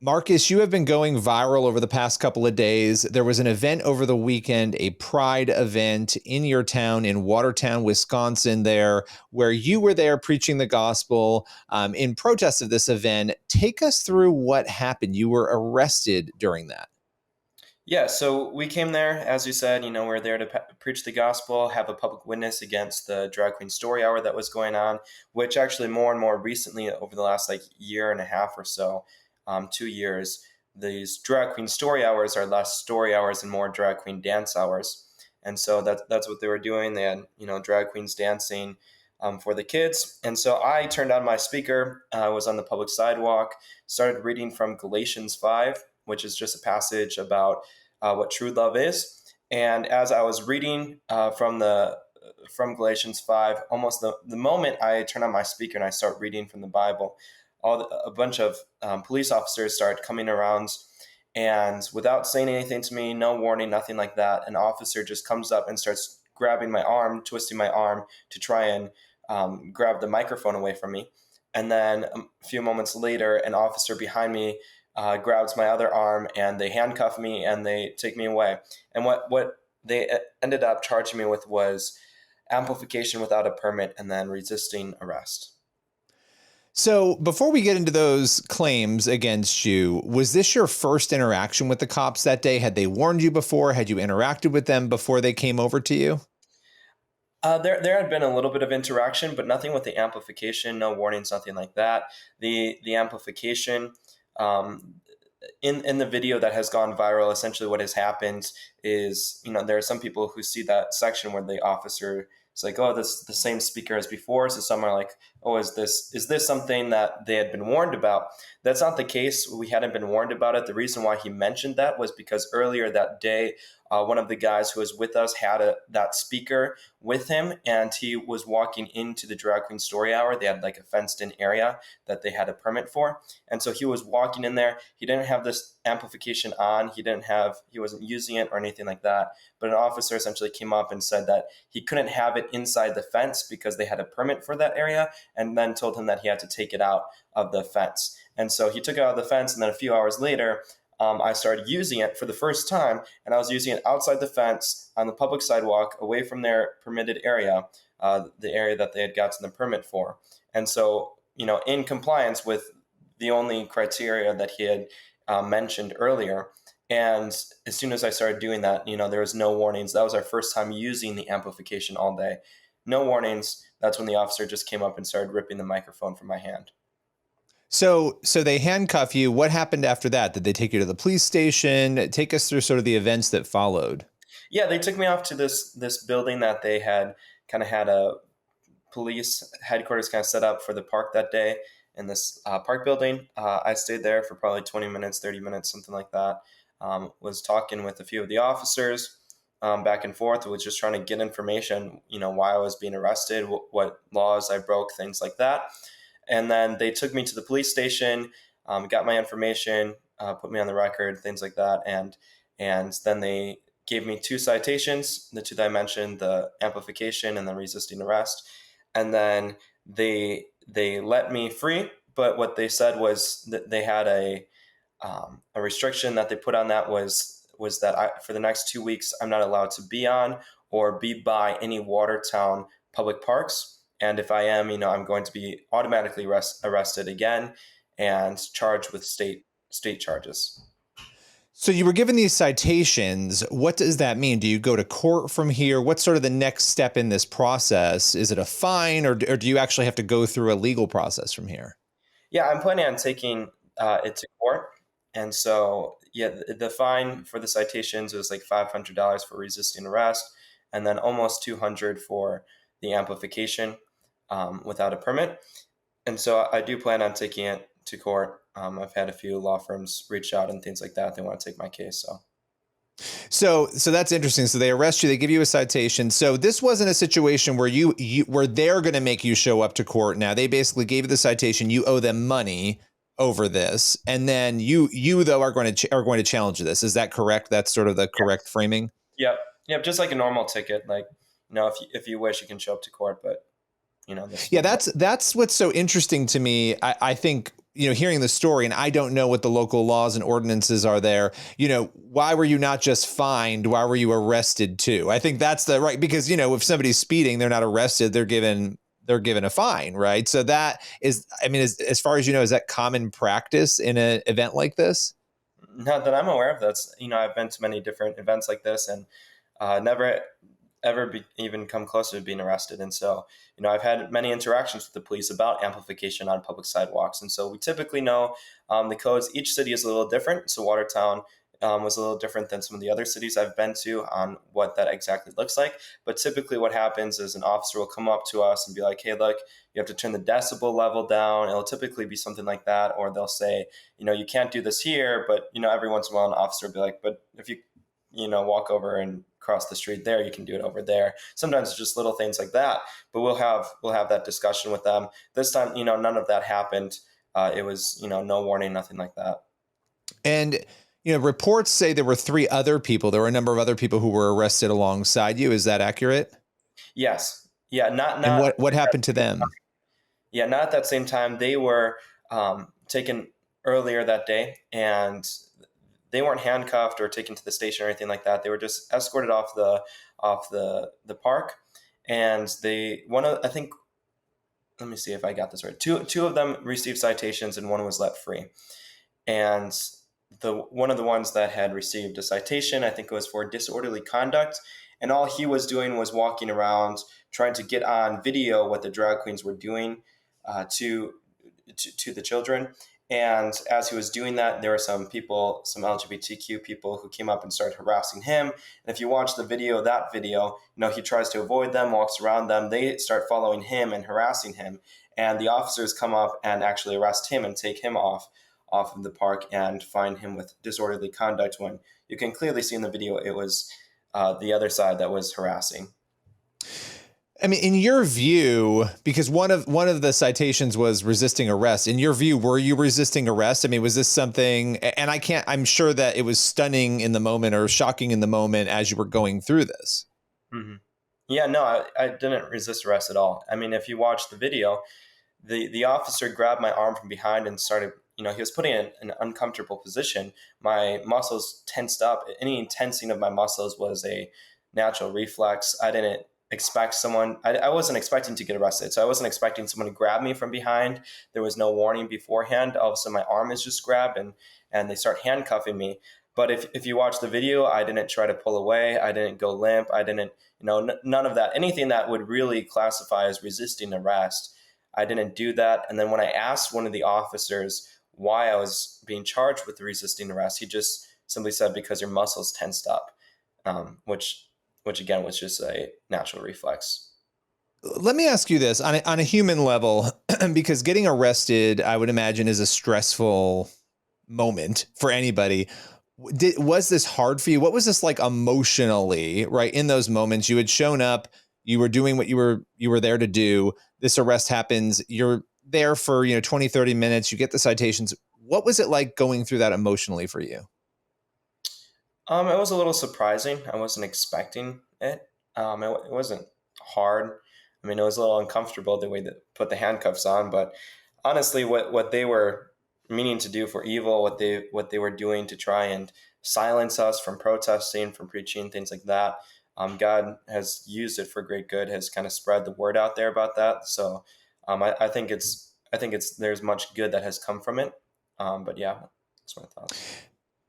Marcus, you have been going viral over the past couple of days. There was an event over the weekend, a pride event in your town in Watertown, Wisconsin, there, where you were there preaching the gospel in protest of this event. Take us through what happened. You were arrested during that. Yeah, so we came there, as you said, we're there to preach the gospel, have a public witness against the drag queen story hour that was going on, which actually more and more recently, over the last year and a half or so, 2 years, these drag queen story hours are less story hours and more drag queen dance hours. And so that's what they were doing. They had, drag queens dancing for the kids. And so I turned on my speaker, I was on the public sidewalk, started reading from Galatians 5, which is just a passage about what true love is. And as I was reading from Galatians 5, almost the moment I turn on my speaker and I start reading from the Bible, a bunch of police officers start coming around, and without saying anything to me, no warning, nothing like that, an officer just comes up and starts grabbing my arm, twisting my arm to try and grab the microphone away from me. And then a few moments later, an officer behind me grabs my other arm and they handcuff me and they take me away. And what they ended up charging me with was amplification without a permit and then resisting arrest. So before we get into those claims against you, was this your first interaction with the cops that day? Had they warned you before? Had you interacted with them before they came over to you? There had been a little bit of interaction, but nothing with the amplification, no warnings, nothing like that. The amplification, in the video that has gone viral, essentially what has happened is, there are some people who see that section where the officer is like, oh, this is the same speaker as before. So some are like, oh, is this something that they had been warned about? That's not the case. We hadn't been warned about it. The reason why he mentioned that was because earlier that day, one of the guys who was with us had that speaker with him, and he was walking into the drag queen story hour. They had a fenced in area that they had a permit for. And so he was walking in there. He didn't have this amplification on. He wasn't using it or anything like that. But an officer essentially came up and said that he couldn't have it inside the fence because they had a permit for that area, and then told him that he had to take it out of the fence. And so he took it out of the fence, and then a few hours later, I started using it for the first time, and I was using it outside the fence on the public sidewalk, away from their permitted area, the area that they had gotten the permit for. And so, in compliance with the only criteria that he had mentioned earlier. And as soon as I started doing that, there was no warnings. That was our first time using the amplification all day. No warnings. That's when the officer just came up and started ripping the microphone from my hand. So they handcuff you. What happened after that? Did they take you to the police station? Take us through sort of the events that followed. Yeah, they took me off to this building that they had kind of had a police headquarters kind of set up for the park that day in this park building. I stayed there for probably 20 minutes, 30 minutes, something like that. Was talking with a few of the officers back and forth, was just trying to get information, why I was being arrested, what laws I broke, things like that. And then they took me to the police station, got my information, put me on the record, things like that. And then they gave me 2 citations, the 2 that I mentioned, the amplification and the resisting arrest. And then they let me free. But what they said was that they had a restriction that they put on that was that for the next 2 weeks, I'm not allowed to be on or be by any Watertown public parks. And if I am, I'm going to be automatically arrested again and charged with state charges. So you were given these citations. What does that mean? Do you go to court from here? What's sort of the next step in this process? Is it a fine, or do you actually have to go through a legal process from here? Yeah, I'm planning on taking it to court. And so, yeah, the fine for the citations was like $500 for resisting arrest, and then almost $200 for the amplification without a permit. And so I do plan on taking it to court. I've had a few law firms reach out and things like that. They want to take my case. So that's interesting. So they arrest you, they give you a citation. So this wasn't a situation where you were they're going to make you show up to court. Now they basically gave you the citation. You owe them money over this, and then you though are going to challenge this. Is that correct? That's sort of the correct framing. Yep. Just like a normal ticket. If you wish, you can show up to court, but Yeah, that's what's so interesting to me. I think hearing the story, and I don't know what the local laws and ordinances are there, why were you not just fined? Why were you arrested too? I think that's the right, because, if somebody's speeding, they're not arrested, they're given a fine, right? So that is, as far as is that common practice in an event like this? Not that I'm aware of. That's, I've been to many different events like this, and never ever even come close to being arrested. And so, I've had many interactions with the police about amplification on public sidewalks. And so we typically know the codes. Each city is a little different. So Watertown was a little different than some of the other cities I've been to on what that exactly looks like. But typically what happens is an officer will come up to us and be like, hey, look, you have to turn the decibel level down. It'll typically be something like that. Or they'll say, you can't do this here. But, every once in a while, an officer will be like, but if you, walk over and cross the street there, you can do it over there. Sometimes it's just little things like that. But we'll have that discussion with them. This time, none of that happened. It was, no warning, nothing like that. And reports say there were three other people. There were a number of other people who were arrested alongside you. Is that accurate? Yes. Yeah. Not. And what happened to them? Yeah, not at that same time. They were taken earlier that day, and they weren't handcuffed or taken to the station or anything like that. They were just escorted off the park, and I think. Let me see if I got this right. Two of them received citations, and one was let free. And one of the ones that had received a citation, I think it was for disorderly conduct, and all he was doing was walking around trying to get on video what the drag queens were doing to the children. And as he was doing that, there were some LGBTQ people who came up and started harassing him. And if you watch that video, he tries to avoid them, walks around them. They start following him and harassing him. And the officers come up and actually arrest him and take him off of the park and find him with disorderly conduct, when you can clearly see in the video it was the other side that was harassing. In your view, because one of the citations was resisting arrest. In your view, were you resisting arrest? Was this something? And I'm sure that it was stunning in the moment or shocking in the moment as you were going through this. Mm-hmm. Yeah, no, I didn't resist arrest at all. If you watch the video, the officer grabbed my arm from behind and started. He was putting in an uncomfortable position. My muscles tensed up. Any tensing of my muscles was a natural reflex. I didn't expect I wasn't expecting to get arrested. So I wasn't expecting someone to grab me from behind. There was no warning beforehand. All of a sudden my arm is just grabbed and they start handcuffing me. But if you watch the video, I didn't try to pull away. I didn't go limp. I didn't, none of that. Anything that would really classify as resisting arrest, I didn't do that. And then when I asked one of the officers why I was being charged with resisting arrest, he just simply said, because your muscles tensed up, which again was just a natural reflex. Let me ask you this on a human level, because getting arrested, I would imagine, is a stressful moment for anybody. Was this hard for you? What was this like emotionally, right? In those moments, you had shown up, you were doing what you were there to do. This arrest happens. You're there for, 20, 30 minutes. You get the citations. What was it like going through that emotionally for you? It was a little surprising. I wasn't expecting it. It wasn't hard. It was a little uncomfortable the way that put the handcuffs on, but honestly, what they were meaning to do for evil, what they were doing to try and silence us from protesting, from preaching, things like that. God has used it for great good, has kind of spread the word out there about that. So I think there's much good that has come from it. But yeah, that's my thoughts.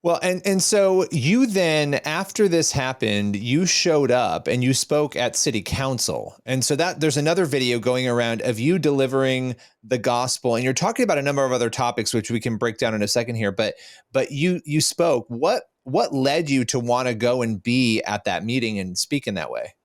Well, and so you then, after this happened, you showed up and you spoke at city council. And so that there's another video going around of you delivering the gospel, and you're talking about a number of other topics, which we can break down in a second here. But you spoke. What led you to want to go and be at that meeting and speak in that way?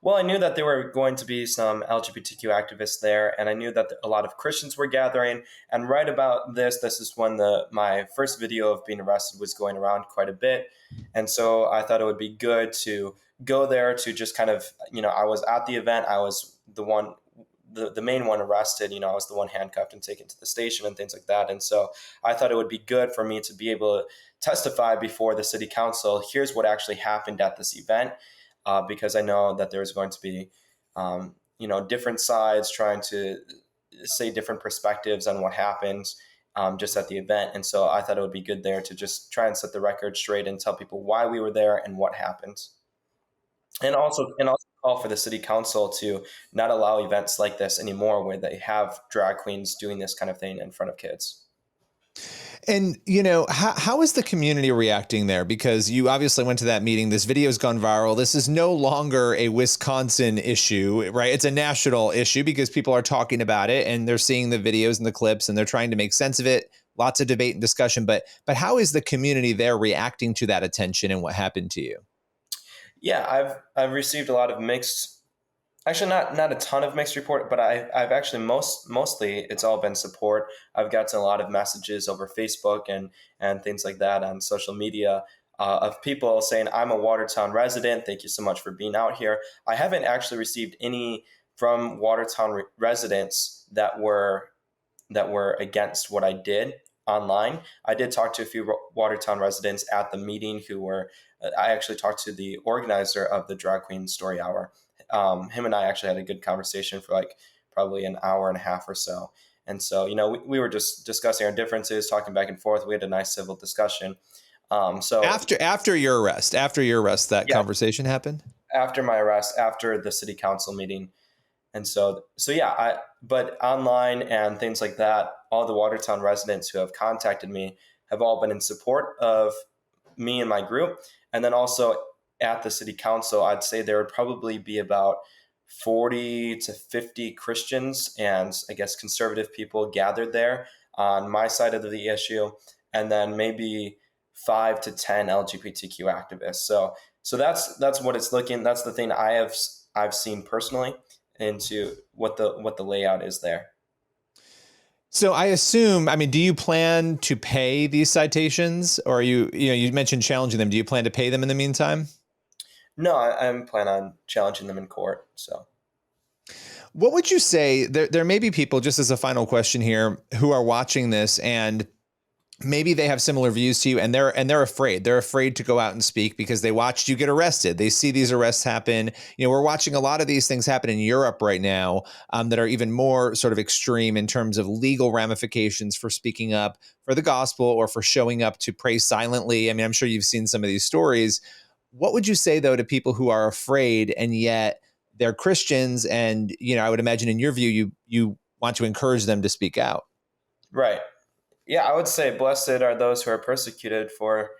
Well, I knew that there were going to be some LGBTQ activists there, and I knew that a lot of Christians were gathering. And right about this is when my first video of being arrested was going around quite a bit. And so I thought it would be good to go there to just kind of, I was at the event. I was the main one arrested. I was the one handcuffed and taken to the station and things like that. And so I thought it would be good for me to be able to testify before the city council. Here's what actually happened at this event. Because I know that there's going to be, different sides trying to say different perspectives on what happened. just at the event. And so I thought it would be good there to just try and set the record straight and tell people why we were there and what happened. And also call for the city council to not allow events like this anymore where they have drag queens doing this kind of thing in front of kids. And, how is the community reacting there? Because you obviously went to that meeting. This video's gone viral. This is no longer a Wisconsin issue, right? It's a national issue because people are talking about it and they're seeing the videos and the clips and they're trying to make sense of it. Lots of debate and discussion. But how is the community there reacting to that attention and what happened to you? Yeah, I've received a lot of mixed. Actually, not a ton of mixed report, but I've actually mostly it's all been support. I've gotten a lot of messages over Facebook and things like that on social media of people saying, "I'm a Watertown resident. Thank you so much for being out here." I haven't actually received any from Watertown residents that were against what I did online. I did talk to a few Watertown residents at the meeting who were. I actually talked to the organizer of the Drag Queen Story Hour. Him and I actually had a good conversation for like probably an hour and a half or so. And so, we were just discussing our differences, talking back and forth. We had a nice civil discussion. So after your arrest, that yeah, conversation happened. after my arrest, after the city council meeting. And so yeah, but online and things like that, all the Watertown residents who have contacted me have all been in support of me and my group. And then also at the city council, I'd say there would probably be about 40 to 50 Christians and I guess conservative people gathered there on my side of the issue, and then maybe 5 to 10 LGBTQ activists. So that's what it's looking. That's the thing I've seen personally into what the layout is there. So I assume, do you plan to pay these citations, or you mentioned challenging them. Do you plan to pay them in the meantime? No, I'm planning on challenging them in court. So what would you say? There may be people, just as a final question here, who are watching this and maybe they have similar views to you and they're afraid. They're afraid to go out and speak because they watched you get arrested. They see these arrests happen. We're watching a lot of these things happen in Europe right now that are even more sort of extreme in terms of legal ramifications for speaking up for the gospel or for showing up to pray silently. I'm sure you've seen some of these stories. What would you say, though, to people who are afraid and yet they're Christians and, I would imagine in your view, you want to encourage them to speak out? Right. Yeah, I would say blessed are those who are persecuted for,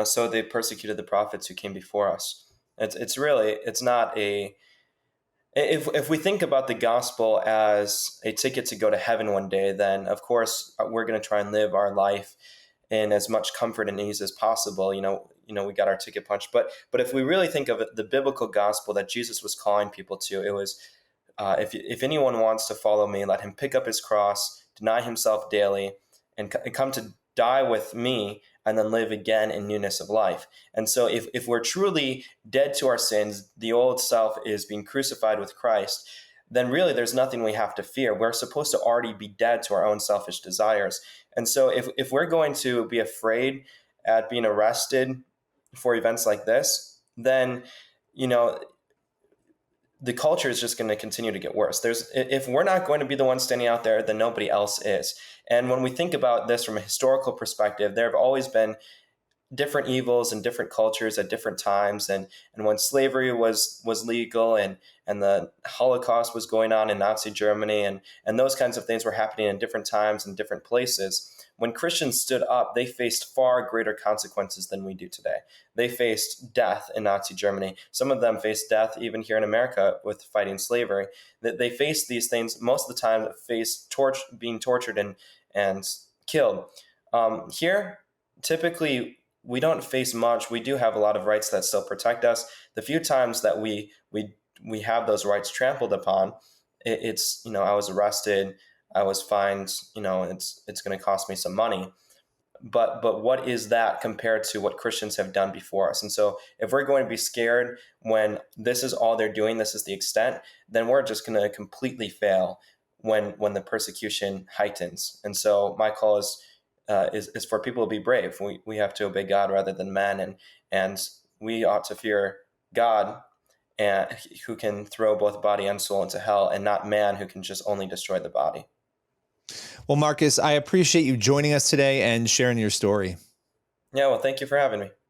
so they persecuted the prophets who came before us. It's not a, if we think about the gospel as a ticket to go to heaven one day, then of course we're going to try and live our life in as much comfort and ease as possible. We got our ticket punched, but if we really think of it, the biblical gospel that Jesus was calling people to, it was, if anyone wants to follow me, let him pick up his cross, deny himself daily, and come to die with me and then live again in newness of life. And so if we're truly dead to our sins, the old self is being crucified with Christ, then really there's nothing we have to fear. We're supposed to already be dead to our own selfish desires. And so if we're going to be afraid at being arrested for events like this, then, the culture is just going to continue to get worse. If we're not going to be the ones standing out there, then nobody else is. And when we think about this from a historical perspective, there have always been different evils and different cultures at different times. And when slavery was legal and the Holocaust was going on in Nazi Germany and those kinds of things were happening in different times and different places, when Christians stood up, they faced far greater consequences than we do today. They faced death in Nazi Germany. Some of them faced death even here in America with fighting slavery. They faced these things most of the time, being tortured and killed. Here, typically, we don't face much. We do have a lot of rights that still protect us. The few times that we have those rights trampled upon, it's I was arrested, I was fined, it's going to cost me some money. But what is that compared to what Christians have done before us? And so if we're going to be scared when this is all they're doing, this is the extent, then we're just going to completely fail when the persecution heightens. And so my call is for people to be brave. We have to obey God rather than men, and we ought to fear God, and who can throw both body and soul into hell, and not man who can just only destroy the body. Well, Marcus, I appreciate you joining us today and sharing your story. Yeah, well, thank you for having me.